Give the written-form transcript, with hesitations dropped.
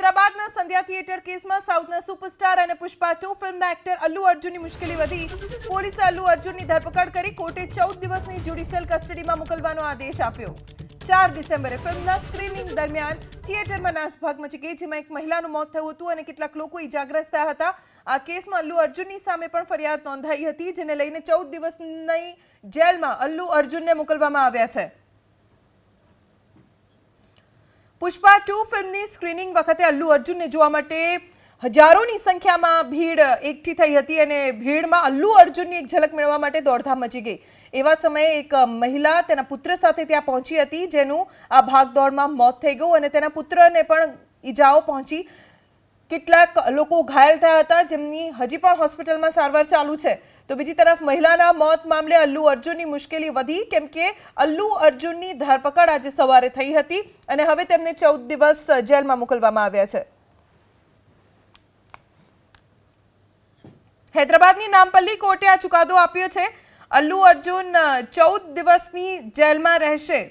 હૈદરાબાદના સંધ્યા theatre કેસમાં સાઉથના superstar અને પુષ્પા 2 ફિલ્મના એક્ટર અલ્લુ અર્જુનની મુશ્કેલી વધી પોલીસે અલ્લુ અર્જુનની ધરપકડ કરી કોર્ટે 14 દિવસની જ્યુડિશિયલ કસ્ટડીમાં મોકલવાનો આદેશ આપ્યો 4 ડિસેમ્બરે ફિલ્મના સ્ક્રીનિંગ દરમિયાન થિયેટરમાં નાસભાગ મચી ગઈ જેમાં એક મહિલાનું મોત થયું હતું અને કેટલાક લોકો ઈજાગ્રસ્ત થયા હતા આ કેસમાં અલ્લુ અર્જુનની સામે પણ ફરિયાદ નોંધાઈ હતી જેને લઈને 14 દિવસની જેલમાં અલ્લુ અર્જુનને મોકલવામાં આવ્યા છે પુષ્પા 2 ફિલ્મની સ્ક્રીનિંગ વખતે અલ્લુ અર્જુનને જોવા માટે હજારોની સંખ્યામાં ભીડ એકઠી થઈ હતી અને ભીડમાં અલ્લુ અર્જુનની એક ઝલક મેળવવા માટે દોડધામ મચી ગઈ એવા સમયે એક મહિલા તેના પુત્ર સાથે ત્યાં પહોંચી હતી જેનું આ ભાગદોડમાં મોત થઈ ગયું અને તેના પુત્રને પણ ઈજાઓ પહોંચી કેટલાક લોકો ઘાયલ થયા હતા જેમની હજી પણ હોસ્પિટલમાં સારવાર ચાલુ છે તો બીજી તરફ મહિલાના મોત મામલે અલ્લુ અર્જુનની મુશ્કેલી વધી કેમ કે અલ્લુ અર્જુનની ધરપકડ આજે સવારે થઈ હતી અને હવે તેમને 14 દિવસ જેલમાં મોકલવામાં આવ્યા છે હૈદરાબાદની નામપલ્લી કોર્ટે આ ચુકાદો આપ્યો છે અલ્લુ અર્જુન 14 દિવસની જેલમાં રહેશે